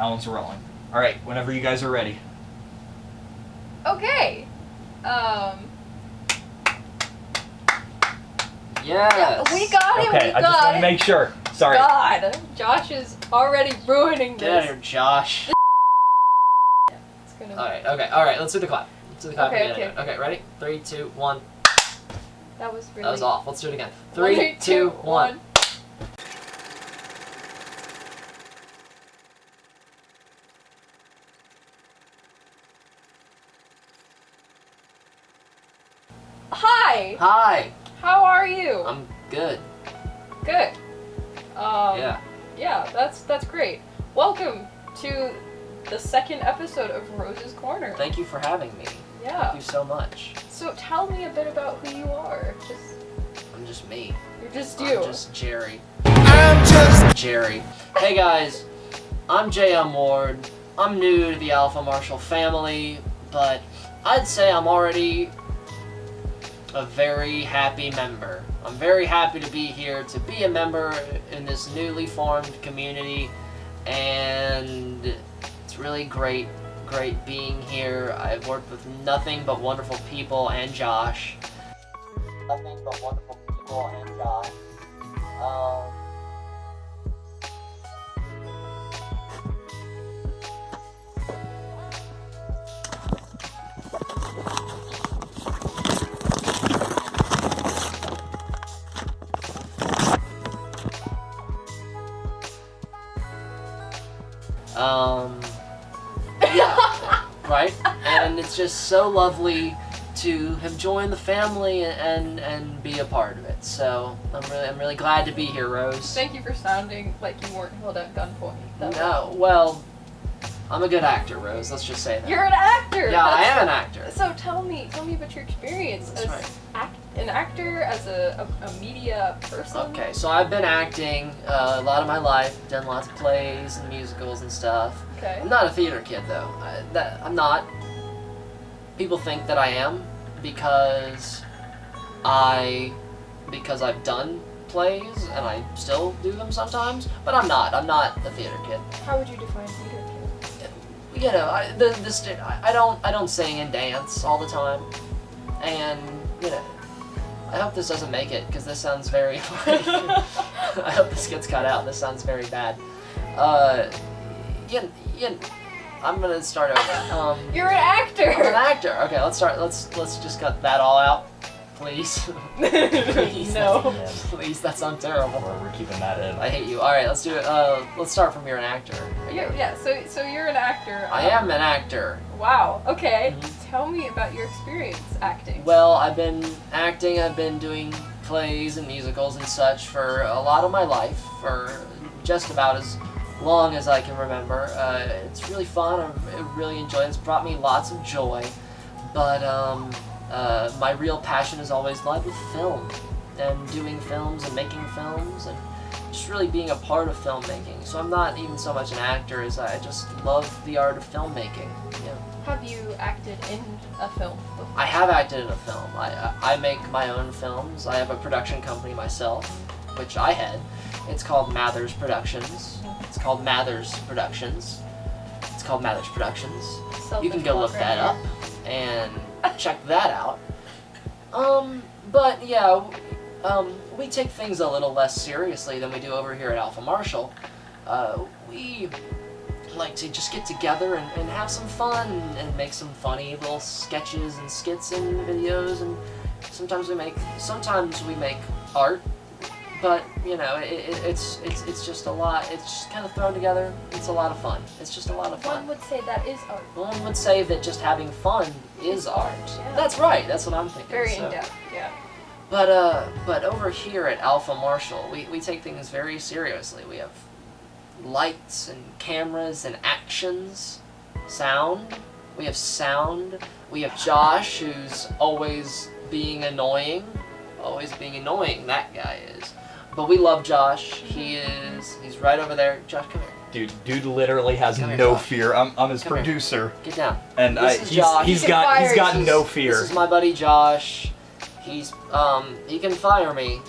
That one's rolling. All right, whenever you guys are ready. Okay. Yes. Yeah, we got it. Okay, We I just got want it. to make sure. Sorry. God, Josh is already ruining Get out of this. here, Josh. It's gonna. Alright, let's do the clap. Let's do the clap Okay, again. okay. Okay, ready? 3, 2, 1. That was really. That was off. Let's do it again. 1, 3, 2, 1. Hi. Hi. How are you? I'm good. Good. Yeah. Yeah, that's great. Welcome to the second episode of Rose's Corner. Thank you for having me. Yeah. Thank you so much. So tell me a bit about who you are. I'm just me. You're just you. I'm just Jerry. I'm just Jerry. Hey guys, I'm J.M. Ward. I'm new to the Alpha Marshall family, but I'd say I'm already a very happy member. I'm very happy to be here, to be a member in this newly formed community, and it's really great being here. I've worked with nothing but wonderful people and Josh. Nothing but wonderful people and Josh. Yeah, right? And it's just so lovely to have joined the family and be a part of it. So I'm really glad to be here, Rose. Thank you for sounding like you weren't held at gunpoint. No, well, I'm a good actor, Rose. Let's just say that. You're an actor. Yeah, I am an actor. So tell me about your experience That's as right. an actor, as a media person. Okay, so I've been acting a lot of my life, done lots of plays and musicals and stuff. Okay. I'm not a theater kid though. I'm not. People think that I am because I've done plays and I still do them sometimes, but I'm not. I'm not a theater kid. How would you define theater kid? You know, I don't sing and dance all the time, and you know, I hope this doesn't make it because this sounds very. I hope this gets cut out. This sounds very bad. I'm gonna start over. You're an actor. I'm an actor. Okay, let's start. Let's just cut that all out, please. Please. No. Please, that sounds terrible. We're keeping that in. I hate you. All right, let's do it. Let's start from you're an actor. Yeah. So you're an actor. I am an actor. Wow. Okay. Mhm. Tell me about your experience acting. Well, I've been acting. I've been doing plays and musicals and such for a lot of my life, for just about as long as I can remember. It's really fun. I really enjoy it. It's brought me lots of joy. But my real passion has always lied with film and doing films and making films and just really being a part of filmmaking. So I'm not even so much an actor as I just love the art of filmmaking. Yeah. Have you acted in a film before? I have acted in a film. I make my own films. I have a production company myself, which I head. It's called Mathers Productions. It's called Mathers Productions. It's called Mathers Productions. You can go look that up and check that out. But yeah, we take things a little less seriously than we do over here at Alpha Marshall. We like to just get together and have some fun and make some funny little sketches and skits and videos, and sometimes we make art, but you know, it's just a lot. It's just kind of thrown together. It's a lot of fun. It's just a lot of fun. One would say that is art. One would say that just having fun is art. Yeah. That's right. That's what I'm thinking. Very so. in depth. Yeah. But over here at Alpha Marshall, we take things very seriously. We have lights and cameras and actions, sound. We have sound. We have Josh, who's always being annoying. That guy is. But we love Josh. He's right over there. Josh, come here. Dude literally has Come here, no Josh. fear. I'm his Come here. producer, Get down. and This is Josh. he's He got can fire. no fear. This is my buddy Josh. He can fire me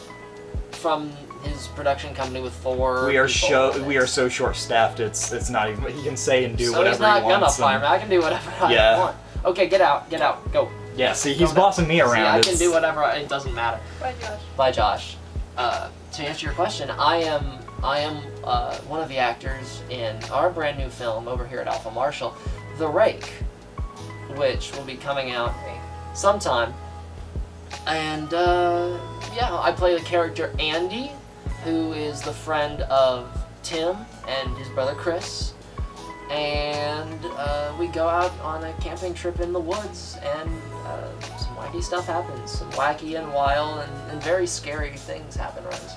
from his production company with 4 We are people in it. we are so short-staffed. It's not even. He can say and do so whatever he's not he wants. gonna fire me. I can do whatever Yeah. I want. Okay, get out, go. Yeah. See, he's Go bossing me See, around. I It's- can do whatever. It doesn't matter. Bye, Josh. By Josh. To answer your question, I am one of the actors in our brand new film over here at Alpha Marshall, The Rake, which will be coming out Great. sometime. And yeah, I play the character Andy, who is the friend of Tim and his brother Chris. And we go out on a camping trip in the woods, and some wacky stuff happens. Some wacky and wild and very scary things happen, Rose.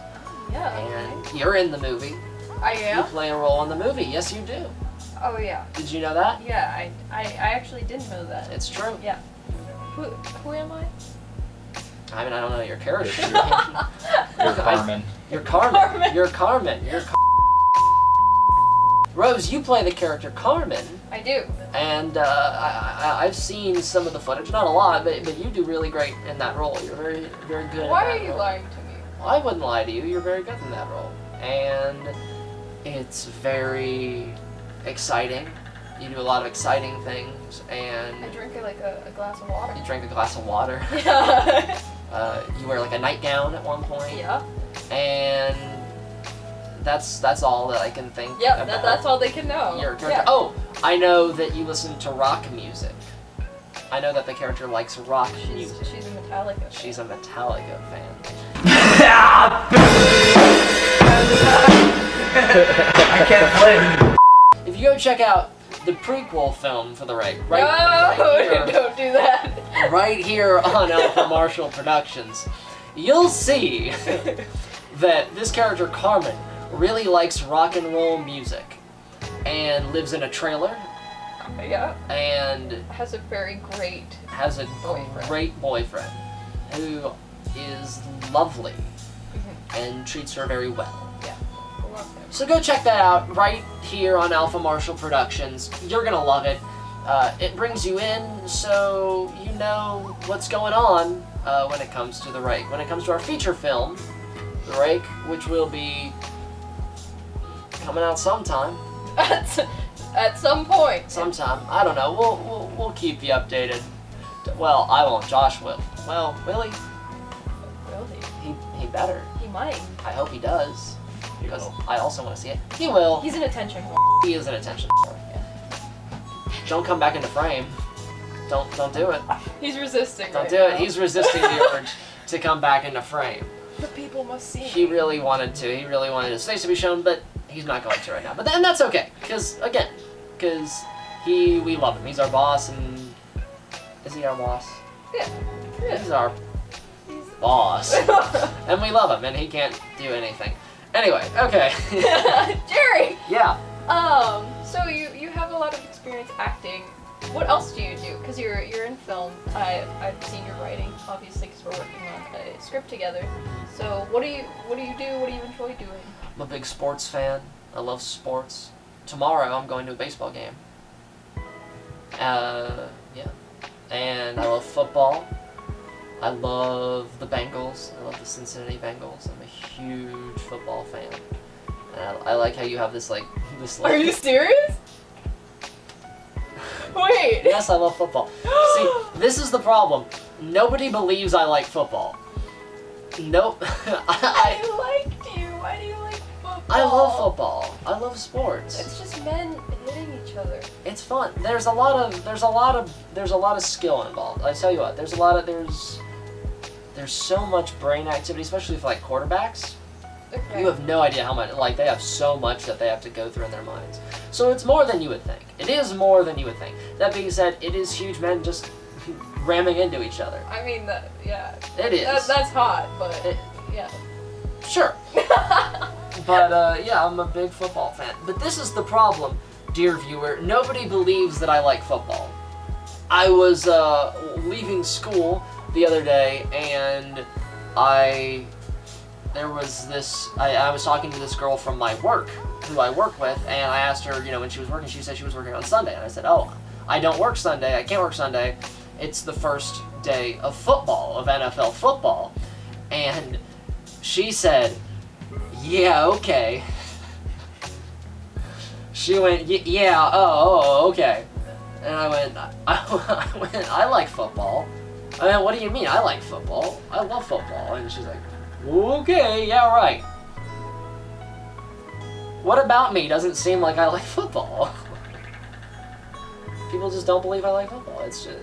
Yeah. And you're in the movie. I You am? play a role in the movie. Yes, you do. Oh, yeah. Did you know that? Yeah, I actually didn't know that. It's true. Yeah. Who am I? I mean, I don't know your character. You're Carmen. You're Carmen. Carmen. You're Carmen. You're Rose, you play the character Carmen, I do. and I've seen some of the footage, not a lot, but you do really great in that role. You're very, very good Why in are that you role. lying to me? I wouldn't lie to you. You're very good in that role. And it's very exciting. You do a lot of exciting things, and I drink like a glass of water. you drink a glass of water. Yeah. You wear like a nightgown at one point. Yeah. And that's all that I can think Yep, about. that's all they can know. Your character. Yeah. Oh, I know that you listen to rock music. I know that the character likes rock music. She's a Metallica fan. She's a Metallica fan. I can't play. If you go check out the prequel film for The Rake, right No, here, don't do that. right here on Alpha Marshall Productions, you'll see that this character Carmen really likes rock and roll music and lives in a trailer Yeah. and Has a very great. has a Boyfriend. great boyfriend who is lovely Mhm. and treats her very well. Yeah. I love him. So go check that out right here on Alpha Marshall Productions. You're gonna love it. It brings you in so you know what's going on when it comes to The Rake. When it comes to our feature film, The Rake, which will be coming out sometime. At some point. Sometime. I don't know. We'll keep you updated. Well, I won't. Josh will. Well, will he? Will He better. he? He might. I hope he does. He Because will. I also want to see it. He will. He's an attention whore. He is an attention whore. Don't come back into frame. Don't do it. He's resisting. Don't right do now. it. He's resisting the urge to come back into frame. The people must see. He me. really wanted to. He really wanted his face to be shown, but he's not going to right now. But then that's okay, because we love him. He's our boss, and is he our boss? Yeah. He's our boss, and we love him, and he can't do anything. Anyway, okay. Jerry. Yeah. So you have a lot of experience acting. What else do you do? Because you're in film. I've seen your writing, obviously, because we're working on a script together. So what do you do? What do you enjoy doing? I'm a big sports fan. I love sports. Tomorrow I'm going to a baseball game. Yeah. And I love football. I love the Bengals. I love the Cincinnati Bengals. I'm a huge football fan. And I like how you have this this. Are you serious? Wait. Yes, I love football. See, this is the problem. Nobody believes I like football. Nope. I liked you. Why do you like football? I love football. I love sports. It's just men hitting each other. It's fun. There's a lot of skill involved. I tell you what, there's so much brain activity, especially for like quarterbacks. Okay. You have no idea how much, like, they have so much that they have to go through in their minds. So it's more than you would think. It is more than you would think. That being said, it is huge men just ramming into each other. I mean, yeah. It is. That's hot, but yeah. Sure. But yeah, I'm a big football fan. But this is the problem, dear viewer. Nobody believes that I like football. I was leaving school the other day, and I was talking to this girl from my work, who I work with, and I asked her, when she was working, she said she was working on Sunday, and I said, oh, I don't work Sunday, I can't work Sunday, it's the first day of football, of NFL football, and she said, yeah, okay. She went, yeah, oh, okay. And I went, I like football. I mean, what do you mean? I like football. I love football. And she's like, okay, yeah, right. What about me doesn't seem like I like football? People just don't believe I like football. It's just...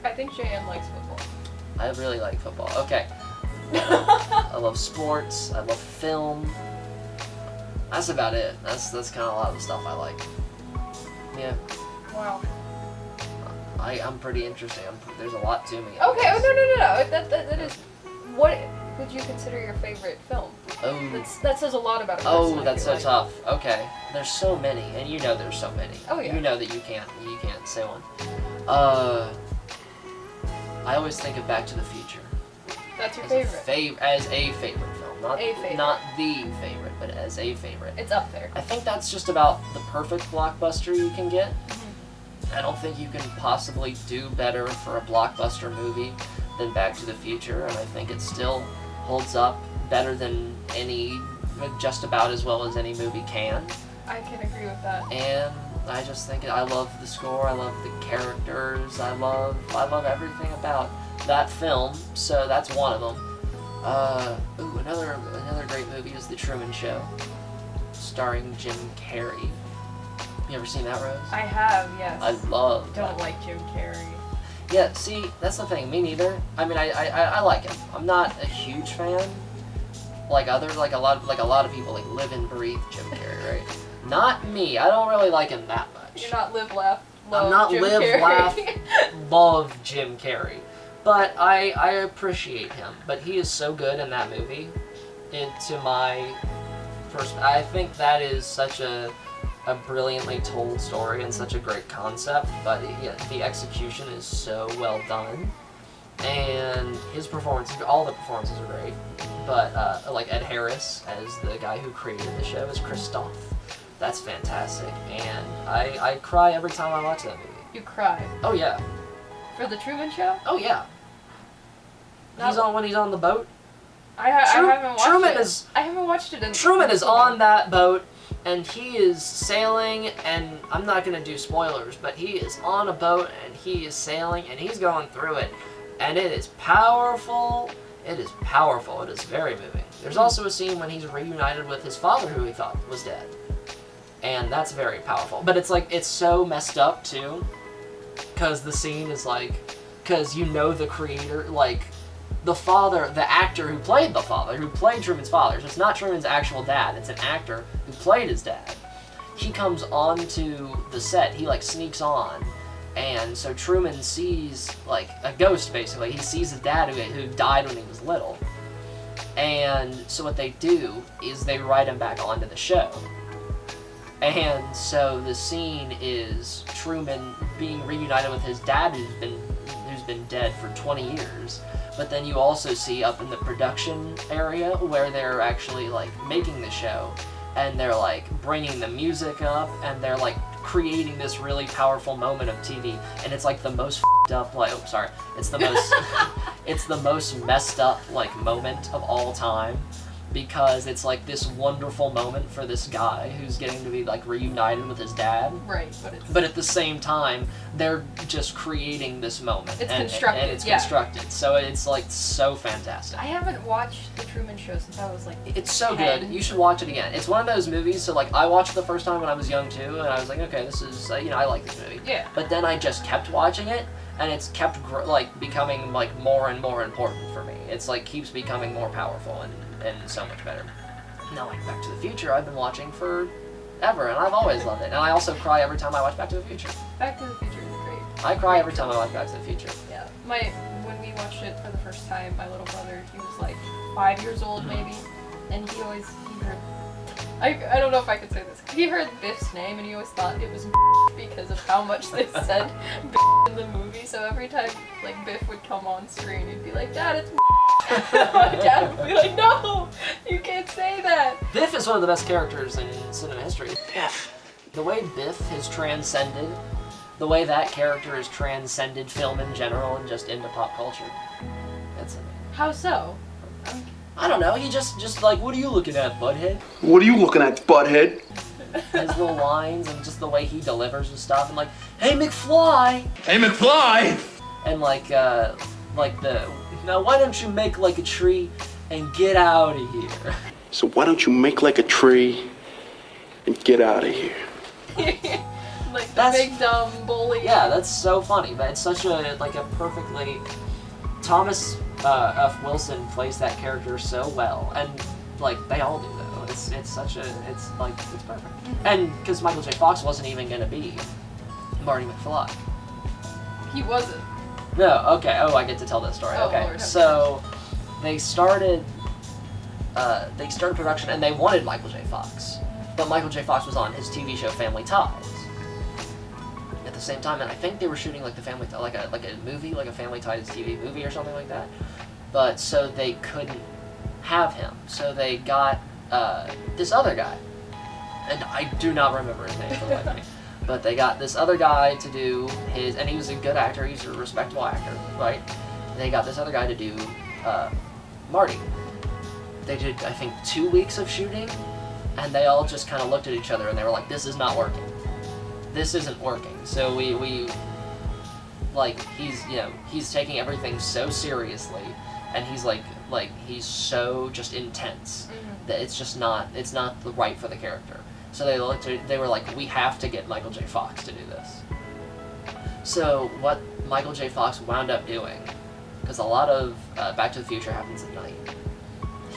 I think JM likes football. I really like football. Okay. I love sports. I love film. That's about it. That's kind of a lot of the stuff I like. Yeah. Wow. I'm pretty interesting. There's a lot to me. Okay. Oh no. That is. What would you consider your favorite film? Oh. That says a lot about a person. Oh, that's so tough. Okay. There's so many, and you know there's so many. Oh yeah. You know that you can't say one. I always think of Back to the Future. That's your as favorite. As a favorite film, not A favorite. not the favorite, but as a favorite. It's up there. I think that's just about the perfect blockbuster you can get. Mm-hmm. I don't think you can possibly do better for a blockbuster movie than Back to the Future, and I think it still holds up better than just about as well as any movie can. I can agree with that. And I just think I love the score, I love the characters, I love everything about that film, so that's one of them. Another great movie is The Truman Show, starring Jim Carrey. You ever seen that, Rose? I have, yes. I love Don't that. like Jim Carrey. Yeah, see, that's the thing. Me neither. I mean, I like him. I'm not a huge fan. Like a lot of people like live and breathe Jim Carrey, right? Not me. I don't really like him that much. You're not live, laugh, love I'm not Jim live, Carrey. laugh, love Jim Carrey. But I appreciate him. But he is so good in that movie. I think that is such a brilliantly told story and such a great concept, but the execution is so well done, and his performances, all the performances are great, but like Ed Harris as the guy who created the show is Christoph. That's fantastic, and I cry every time I watch that movie. You cry. Oh yeah. For the Truman Show? Oh yeah. Not- When he's on the boat. I haven't watched Truman it. I haven't watched it in Truman is on that boat, and he is sailing, and I'm not going to do spoilers, but he is on a boat, and he is sailing, and he's going through it, and it is powerful. It is powerful. It is very moving. There's also a scene when he's reunited with his father, who he thought was dead, and that's very powerful. But it's so messed up, too, because the scene is because you know the creator, the father, the actor who played Truman's father, so it's not Truman's actual dad, it's an actor who played his dad. He comes onto the set, he sneaks on, and so Truman sees a ghost basically. He sees his dad who died when he was little. And so what they do is they write him back onto the show. And so the scene is Truman being reunited with his dad who's been dead for 20 years. But then you also see up in the production area where they're actually making the show, and they're bringing the music up, and they're creating this really powerful moment of TV, and it's the most f***ed up it's the most it's the most messed up moment of all time, because it's this wonderful moment for this guy who's getting to be reunited with his dad. Right, but at the same time, they're just creating this moment. It's and it's constructed. So it's so fantastic. I haven't watched The Truman Show since I was It's so 10. good. You should watch it again. It's one of those movies. So I watched it the first time when I was young too, and I was okay, this is I like this movie. Yeah. But then I just kept watching it, and it's kept becoming more and more important for me. It's keeps becoming more powerful and so much better. Now Back to the Future, I've been watching forever, and I've always loved it. And I also cry every time I watch Back to the Future. Back to the Future is great. I cry every time I watch Back to the Future. Yeah. When we watched it for the first time, my little brother, he was 5 years old maybe, and he heard, I don't know if I could say this. He heard Biff's name, and he always thought it was because of how much they said Biff in the movie. So every time Biff would come on screen, he'd be like, "Dad, it's." My dad would be like, "No, you can't say that." Biff is one of the best characters in cinema history. Biff. The way Biff has transcended, the way that character has transcended film in general and just into pop culture. That's amazing. How so? I don't know. He just like, what are you looking at, butthead? What are you looking at, butthead? His little lines and just the way he delivers and stuff, and like, hey McFly, Hey, McFly! and like now why don't you make like a tree and get out of here? So why don't you make like a tree and get out of here? Like the That's- big dumb bully. Yeah, that's so funny, but it's such a like a perfectly Thomas F. Wilson plays that character so well, and like they all do though. It's such a it's perfect, and because Michael J. Fox wasn't even gonna be Marty McFly. He wasn't. No, okay. Oh, I get to tell this story. Oh, Okay, Lord. so they started production, and they wanted Michael J. Fox, but Michael J. Fox was on his TV show Family Ties at the same time, and I think they were shooting like a movie, like a Family Ties TV movie or something like that. But so they couldn't have him, so they got this other guy, and I do not remember his name for the life of me. But they got this other guy to do his, and he was a good actor, he's a respectable actor, right? They got this other guy to do Marty. They did, I think, 2 weeks of shooting, and they all just kind of looked at each other and they were like, this is not working. This isn't working. So we like, he's taking everything so seriously, and he's he's so just intense that it's not right for the character. So they were like, we have to get Michael J. Fox to do this. So what Michael J. Fox wound up doing, because a lot of Back to the Future happens at night,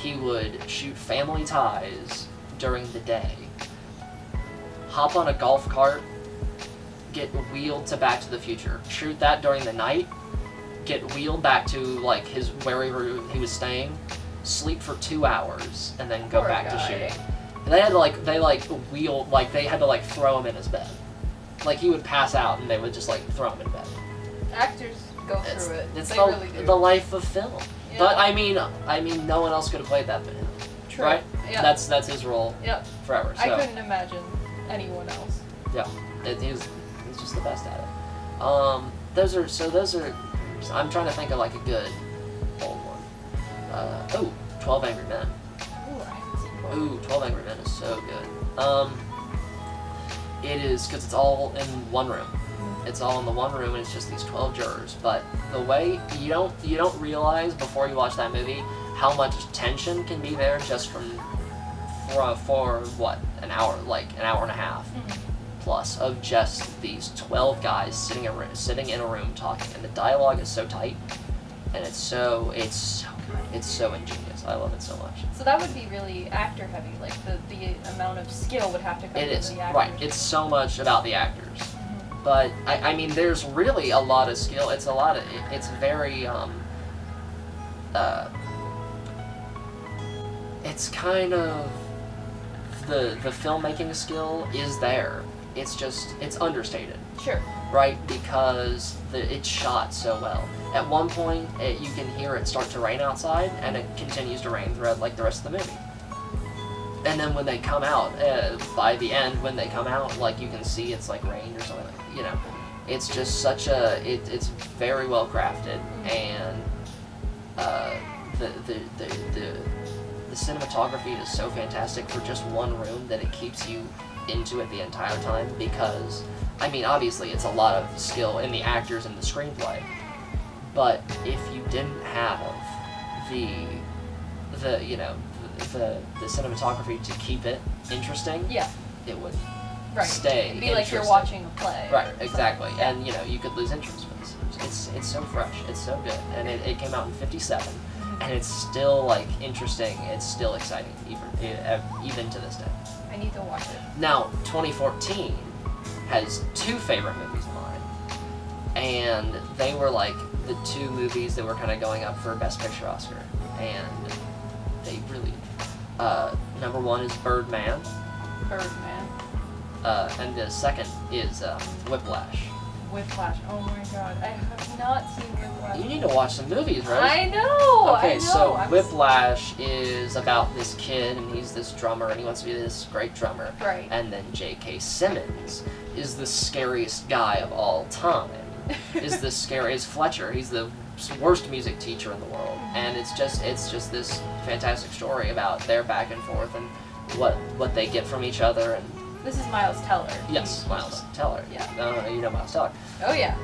he would shoot Family Ties during the day, hop on a golf cart, get wheeled to Back to the Future, shoot that during the night, get wheeled back to like wherever he was staying, sleep for 2 hours, and then go Poor back to guy. shooting. And they had to throw him in his bed. Like he would pass out and they would just like throw him in bed. Actors go through it. It's They the, really do. the life of film. Yeah. But I mean no one else could have played that but him. True. Right? Yeah. That's his role Yep. forever. So I couldn't imagine anyone else. yeah, he's just the best at it. Those are. I'm trying to think of like a good old one. 12 Angry Men. Ooh, I haven't seen one. Ooh, 12 Angry Men is so good. It is because it's all in one room. It's all in the one room, and it's just these 12 jurors. But the way you don't realize before you watch that movie how much tension can be there just for what, an hour, like an hour and a half plus of just these 12 guys sitting in a room talking, and the dialogue is so tight, and it's so good. It's so ingenious. I love it so much. So that would be really actor heavy. Like the amount of skill would have to come It from is, the actors. right. It's so much about the actors. But, I mean, there's really a lot of skill. It's very, it's kind of, the filmmaking skill is there. It's understated, Sure. right? Because it's shot so well. At one point, you can hear it start to rain outside, and it continues to rain throughout, like, the rest of the movie. And then when they come out, by the end, when they come out, like, you can see it's, like, rained or something, It's just such it's very well crafted, and the cinematography is so fantastic for just one room that it keeps you into it the entire time, because, I mean, obviously it's a lot of skill in the actors and the screenplay, but if you didn't have the cinematography to keep it interesting, Yeah. it would Right. stay It'd be like you're interesting. watching a play. Right, or exactly. something. And you could lose interest with this. It's so fresh. It's so good. And it came out in '57, and it's still like interesting. It's still exciting even to this day. I need to watch it. Now, 2014 has two favorite movies of mine, and they were like the two movies that were kind of going up for Best Picture Oscar, and they really. Number one is Birdman. Birdman. And the second is Whiplash. Whiplash. Oh my god. I have not seen Whiplash. You need to watch some movies, Rose. I know! Okay, I know. so Whiplash is about this kid, and he's this drummer, and he wants to be this great drummer. Right. And then J.K. Simmons is the scariest guy of all time. Is the scariest Fletcher. He's the worst music teacher in the world, and it's just this fantastic story about their back and forth and what they get from each other. And This is Miles Teller. yes, Miles Teller. Yeah. You know Miles Teller. Oh yeah.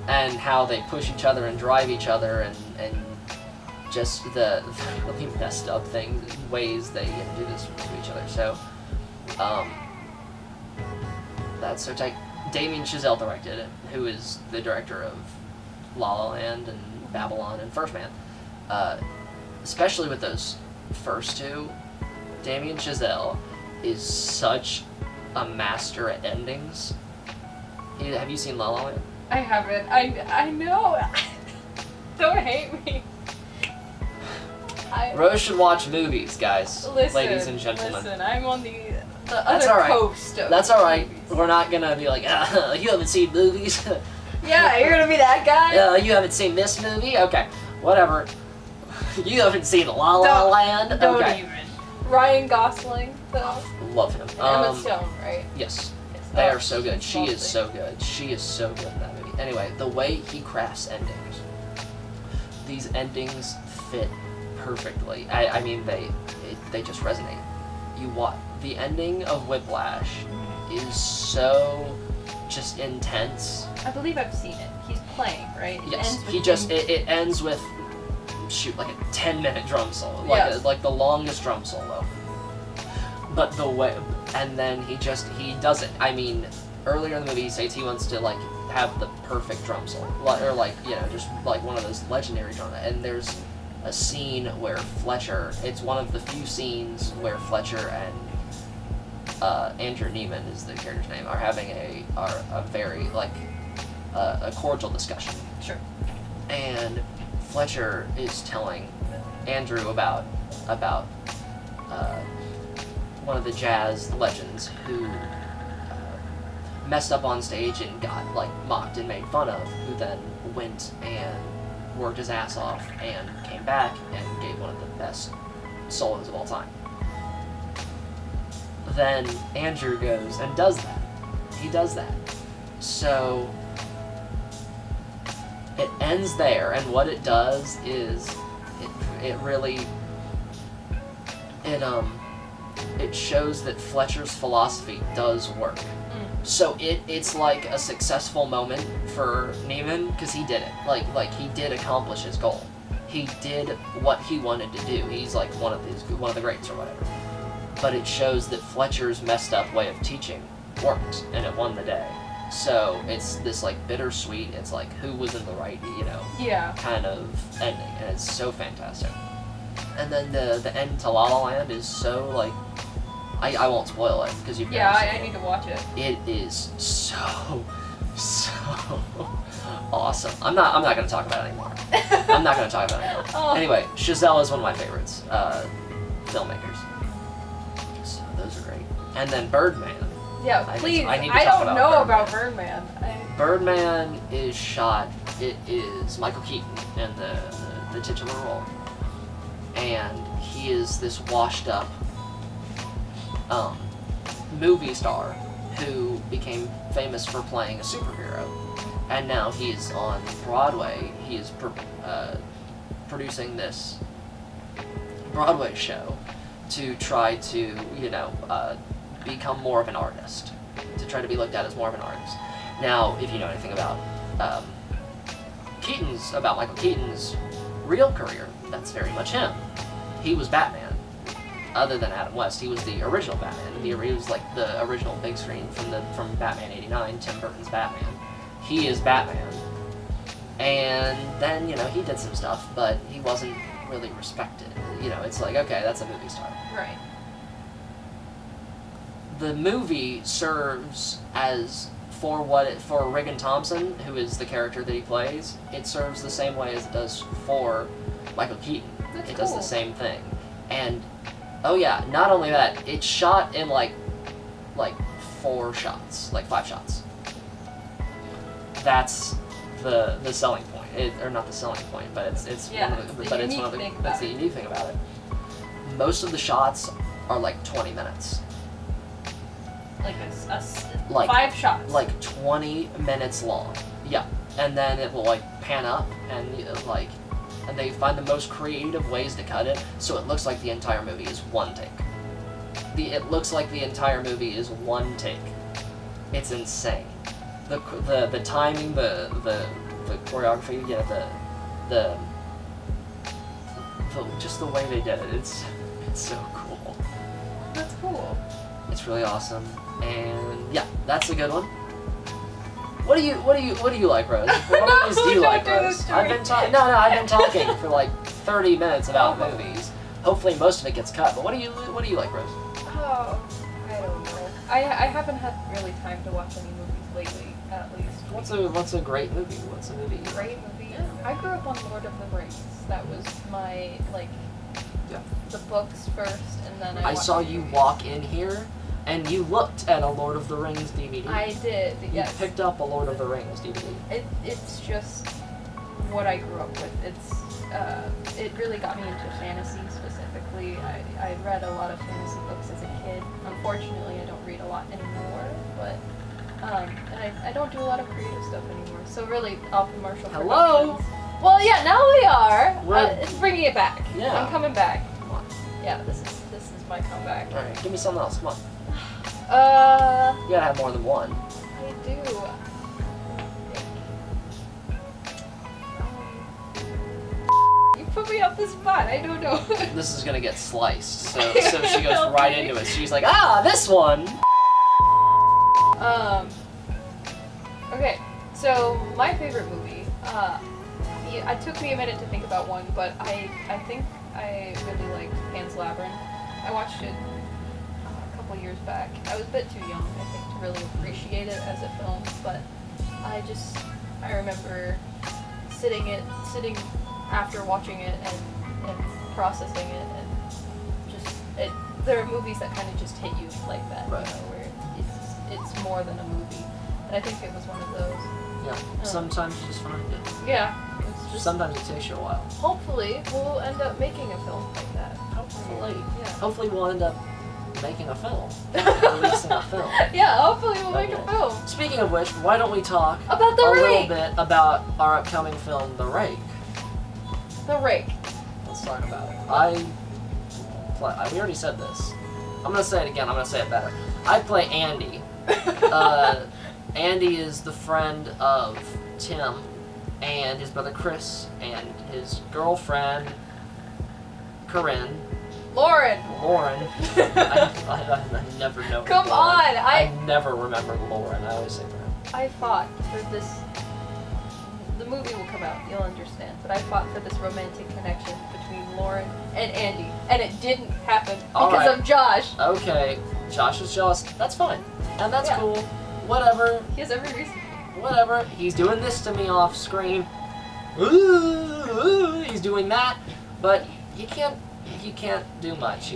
And how they push each other and drive each other, and just the really messed up ways they do this to each other. So, that's so tight. Damien Chazelle directed it, who is the director of La La Land and Babylon and First Man. Especially with those first two, Damien Chazelle is such a master at endings. Have you seen La La Land? I haven't. I know. Don't hate me. Rose should watch movies, guys. Listen, ladies and gentlemen. Listen, I'm on the That's other all right. coast of That's alright. movies. We're not gonna be like, you haven't seen movies? Yeah, you're gonna be that guy? You haven't seen this movie? Okay, whatever. You haven't seen La La Don't- Land? Don't Okay. even. Ryan Gosling, though. Love him. Emma Stone, right? Yes. Yes. They Oh, are so good. she's She is lovely. so good. She is so good in that movie. Anyway, the way he crafts endings, these endings fit perfectly. I mean, they just resonate. The ending of Whiplash is so just intense. I believe I've seen it. He's playing, right? It Yes, ends with he just him- it ends with like a 10-minute drum solo, Yes. like the longest drum solo. But the way, and then he does it. I mean, earlier in the movie he says he wants to like have the perfect drum solo, or like just like one of those legendary drum. And there's a scene where Fletcher. It's one of the few scenes where Fletcher and Andrew Neiman is the character's name are having a very a cordial discussion. Sure. And Fletcher is telling Andrew about one of the jazz legends who messed up on stage and got like mocked and made fun of, who then went and worked his ass off and came back and gave one of the best solos of all time. Then Andrew goes and does that. He does that. So it ends there, and what it does is it really it shows that Fletcher's philosophy does work. So it's like a successful moment for Neiman because he did it. Like he did accomplish his goal. He did what he wanted to do. He's like one of the greats or whatever. But it shows that Fletcher's messed up way of teaching worked, and it won the day. So it's this like bittersweet. It's like who was in the right, Yeah. kind of ending, and it's so fantastic. And then the end to La La Land is so like I won't spoil it because you've Yeah, never seen I need to watch it. it is so awesome. I'm not gonna talk about it anymore. I'm not gonna talk about it anymore. Oh. Anyway, Chazelle is one of my favorites filmmakers. So those are great. And then Birdman. Yeah, I please. need to I talk don't about know Birdman. about Birdman. Birdman is shot. It is Michael Keaton in the titular role, and he is this washed up movie star who became famous for playing a superhero, and now he's on Broadway. He is producing this Broadway show to try to become more of an artist, to try to be looked at as more of an artist. Now, if you know anything about Michael Keaton's real career, that's very much him. He was Batman. Other than Adam West, he was the original Batman. He was like the original big screen from Batman '89, Tim Burton's Batman. He is Batman. And then, he did some stuff, but he wasn't really respected. It's like, okay, that's a movie star. Right. The movie serves as for Regan Thompson, who is the character that he plays, it serves the same way as it does for Michael Keaton. That's It does cool. the same thing. And oh yeah, not only that, it's shot in like 4 shots, like 5 shots. That's the selling point. Or not the selling point, but it's Yeah, one of the, the but it's unique one of the thing that's about the it. unique thing about it. Most of the shots are like 20 minutes. Like Like- 5 shots. Like 20 minutes long. Yeah. and then it will like pan up and and they find the most creative ways to cut it so it looks like the entire movie is one take. It looks like the entire movie is one take. It's insane. The timing, the choreography, the just the way they did it. It's so cool. That's cool. It's really awesome, and yeah, that's a good one. What do you like, Rose? What movies do you like, Don't do Rose? this to I've me. been I've been talking for like 30 minutes about movies. Hopefully, most of it gets cut. But what do you like, Rose? Oh, I don't know. I haven't had really time to watch any movies lately, at least. What's a great movie? What's a movie? Great movie. I grew up on Lord of the Rings. That was my the books first, and then I watched saw the you movies. walk in here, and you looked at a Lord of the Rings DVD. I did. Yes. You picked up a Lord of the Rings DVD. It's just what I grew up with. It really got me into fantasy specifically. I read a lot of fantasy books as a kid. Unfortunately, I don't read a lot anymore, but and I don't do a lot of creative stuff anymore. So really, Alpha Martial Hello? Productions. Well, yeah, now we are. We're- It's bringing it back. Yeah. I'm coming back. Come on. Yeah, this is my comeback. All right, give me something else. Come on. You gotta have more than one. I do. You put me on the spot. I don't know. This is gonna get sliced, so she goes right into it. She's like, this one. Okay, so my favorite movie. It took me a minute to think about one, but I think I really liked Pan's Labyrinth. I watched it a couple years back. I was a bit too young, I think, to really appreciate it as a film, but I remember sitting after watching it and processing it, and there are movies that kind of just hit you like that, Right. where it's more than a movie. And I think it was one of those. Yeah. Sometimes you just find it. Yeah, it's just. Sometimes it takes you a while. Hopefully, we'll end up making a film like that. Hopefully. Yeah. Hopefully we'll end up making a film. Releasing a film. Yeah, hopefully we'll make a Okay. film Speaking of which, why don't we talk about the a little Rake. bit about our upcoming film, The Rake? The Rake. Let's talk about it. We already said this. I'm gonna say it again. I'm gonna say it better. I play Andy. Andy is the friend of Tim and his brother Chris and his girlfriend Corinne. Lauren. Lauren. I never know. Come Lauren. on, I never remember Lauren. I always say Lauren. I fought for this. The movie will come out, you'll understand. But I fought for this romantic connection between Lauren and Andy, and it didn't happen All because right. of Josh. Okay, Josh is jealous. That's fine. And that's Yeah. cool. Whatever. He has every reason. Whatever. He's doing this to me off screen. Ooh, he's doing that, but he can't do much.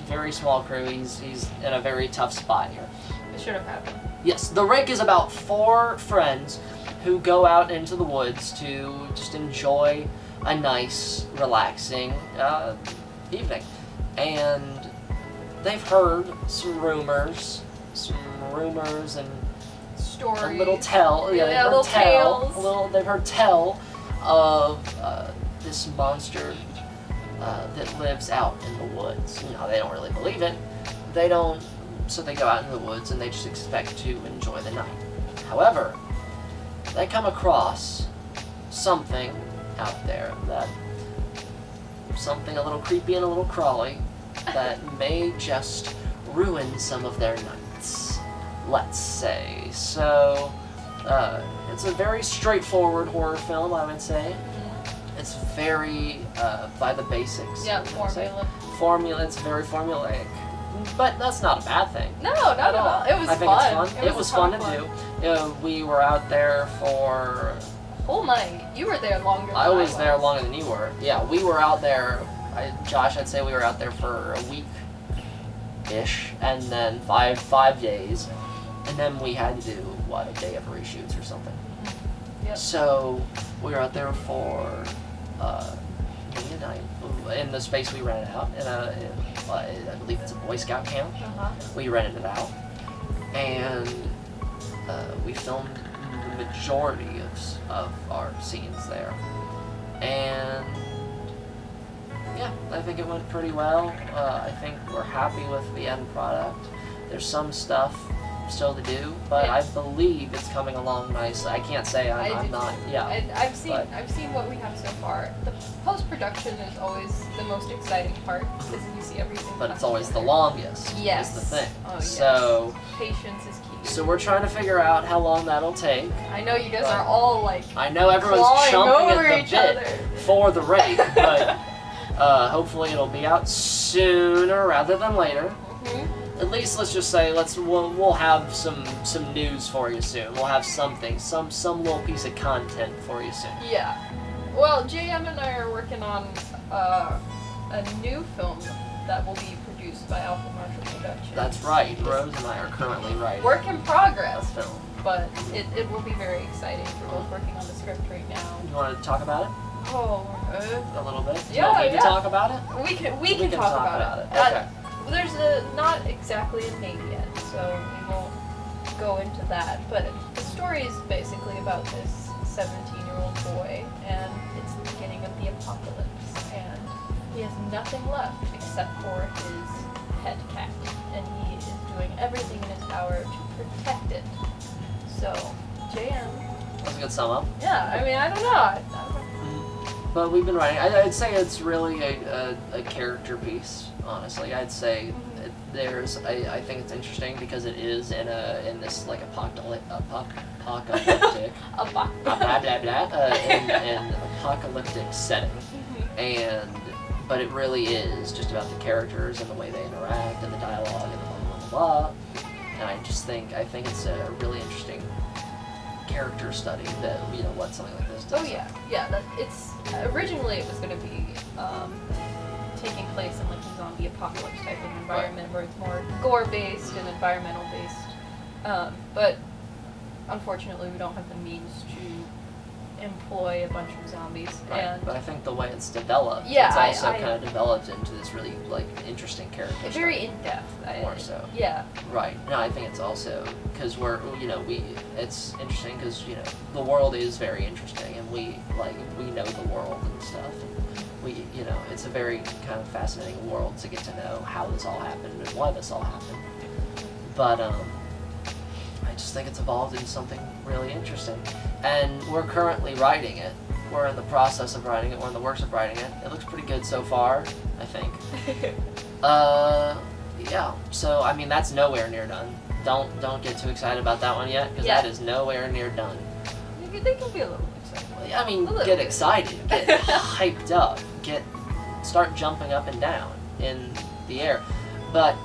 Very small crew. He's in a very tough spot here. It should have happened. Yes, The Rake is about 4 friends who go out into the woods to just enjoy a nice, relaxing evening. And they've heard some rumors and Story. a little tell. Yeah, Yeah, little tales. They've heard tell of this monster that lives out in the woods. You know, they don't really believe it. So they go out in the woods and they just expect to enjoy the night. However, they come across something out there something a little creepy and a little crawly that may just ruin some of their nights, let's say. So, it's a very straightforward horror film, I would say. It's very by the basics. Yeah, I would say. formula. It's very formulaic. But that's not a bad thing. No, not at all. It was I think fun. it's fun. It was fun to do. We were out there for... Whole night. You were there longer than I was there longer than you were. Yeah, we were out there... Josh, I'd say we were out there for a week-ish, and then five days. And then we had to do, a day of reshoots or something. Yep. So, we were out there for maybe a night in the space we rented out. I believe it's a Boy Scout camp. Uh-huh. We rented it out, and we filmed the majority of our scenes there. And yeah, I think it went pretty well. I think we're happy with the end product. There's some stuff still to do, but Yeah. I believe it's coming along nicely. I can't say I'm not. Yeah. And I've seen what we have so far. The post-production is always the most exciting part because you see everything. But come it's always the together. longest. Yes. Is the thing. Oh, yes. So Patience is key. so we're trying to figure out how long that'll take. I know you guys are all like I know everyone's clawing chomping over at each the bit other. for the Rake, but hopefully it'll be out sooner rather than later. Mhm. At least let's just say we'll have some news for you soon. We'll have something, some little piece of content for you soon. Yeah. Well, JM and I are working on a new film that will be produced by Alpha Marshall Productions. That's right. Rose and I are currently writing Work in a progress, film. but it will be very exciting. We're both working on the script right now. You want to talk about it Oh, a little bit? Do you Yeah, want me yeah. to talk about it? we can talk about it. Okay. There's not exactly a name yet, so we won't go into that. But the story is basically about this 17-year-old boy, and it's the beginning of the apocalypse, and he has nothing left except for his pet cat, and he is doing everything in his power to protect it. So, JM, That's a good sum up. yeah, I mean, I don't know. But we've been writing. I'd say it's really a character piece. Honestly, I'd say I think it's interesting because it is in this like apocalyptic Apoc- blah blah blah an apocalyptic setting, but it really is just about the characters and the way they interact and the dialogue and the blah blah blah. And I think it's a really interesting character study that what something like this does. Oh yeah. It's originally it was going to be taking place in like a zombie apocalypse type of environment where it's more gore based and environmental based. But unfortunately, we don't have the means to employ a bunch of zombies. Right. And But I think the way it's developed, Yeah, it's also I- kind of developed into this really like interesting character. very study. in depth. More so. Yeah. Right. No, I think it's also because it's interesting because the world is very interesting and we know the world and stuff. And it's a very kind of fascinating world to get to know how this all happened and why this all happened. But I just think it's evolved into something really interesting, and we're currently writing it. We're in the process of writing it. We're in the works of writing it. It looks pretty good so far, I think. Yeah. So I mean, that's nowhere near done. Don't get too excited about that one yet, because Yeah. that is nowhere near done. They can be a little excited. I mean, A little get bit. excited, get hyped up, start jumping up and down in the air. But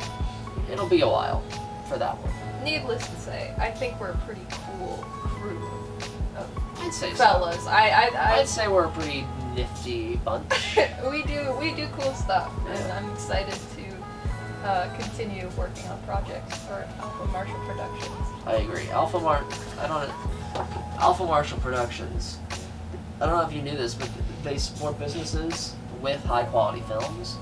it'll be a while for that one. Needless to say, I think we're a pretty cool crew of I'd say so. fellas. I'd say we're a pretty nifty bunch. we do cool stuff, and I'm excited to continue working on projects for Alpha Marshall Productions. I agree. Alpha Marshall Productions. I don't know if you knew this, but they support businesses with high quality films.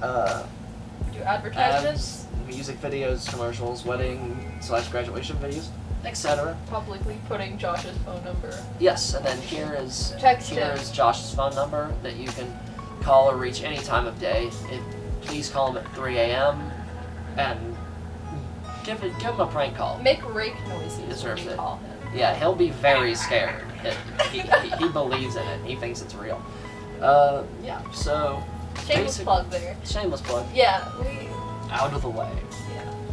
Do advertisements, Ads, music videos, commercials, wedding/graduation videos, etc. publicly putting Josh's phone number. Yes, and then here is Text him. Josh's phone number that you can call or reach any time of day. Please call him at 3 a.m. and give him a prank call. Make rake noises when deserves you it. call him. Yeah, he'll be very scared. He believes in it. He thinks it's real. Yeah. So Shameless basic- plug there. shameless plug. Yeah, Out of the way.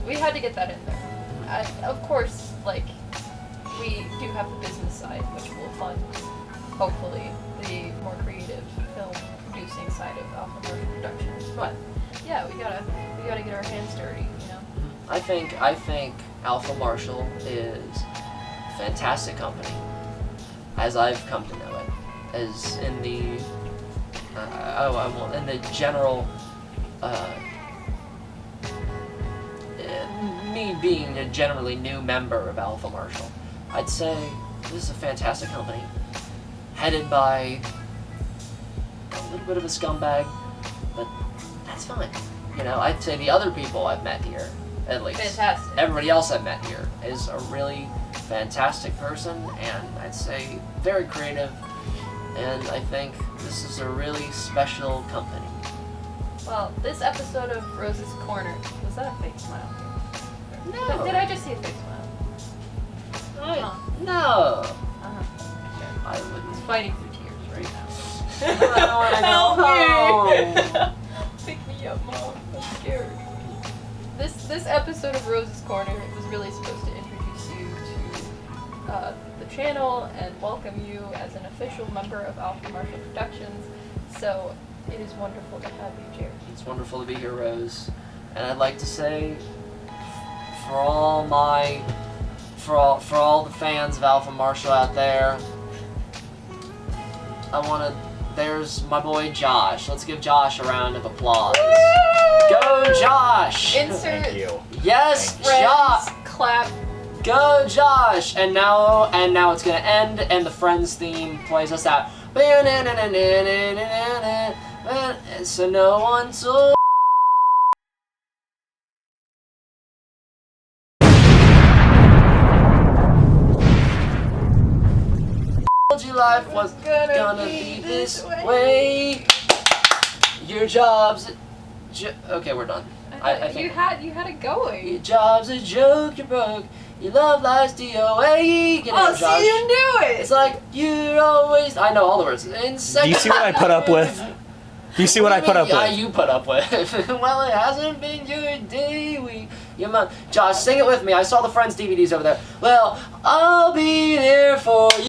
we had to get that in there. Of course, we do have the business side, which will fund, hopefully, the more creative film producing side of Alpha Marshall Productions. But yeah, we gotta get our hands dirty, I think Alpha Marshall is a fantastic company, as I've come to know it, as in the in the general me being a generally new member of Alpha Marshall, I'd say this is a fantastic company, headed by a little bit of a scumbag, but that's fine. I'd say the other people I've met here, at least. Fantastic. Everybody else I've met here is a really fantastic person, and I'd say very creative, and I think this is a really special company. Well, this episode of Rose's Corner, was that a fake smile? No. Did I just see a fake smile? No. Uh-huh. I wouldn't. He's fighting through tears right now. I wanna go home. Pick me up, Mom. I'm scared. This episode of Rose's Corner was really supposed to introduce you to the channel and welcome you as an official member of Alpha Marshall Productions. So it is wonderful to have you, Jerry. It's wonderful to be here, Rose. And I'd like to say, for all the fans of Alpha Marshall out there, there's my boy Josh. Let's give Josh a round of applause. Go Josh! Insert Thank you. Yes, friends Josh! clap. Go Josh! And now it's gonna end, and the Friends theme plays us out. So no one told you life was gonna be this way. Your job's okay, we're done. I think you had it going. your job's a joke, you're broke. Your love lies DOA. Get Oh, it, see, Josh. you knew it. It's like you're always. I know all the words. In Do you see what I put up with? Do you see what I put up Yeah, with? you put up with. Well, it hasn't been your day. Josh, sing it with me. I saw the Friends DVDs over there. Well, I'll be there for you.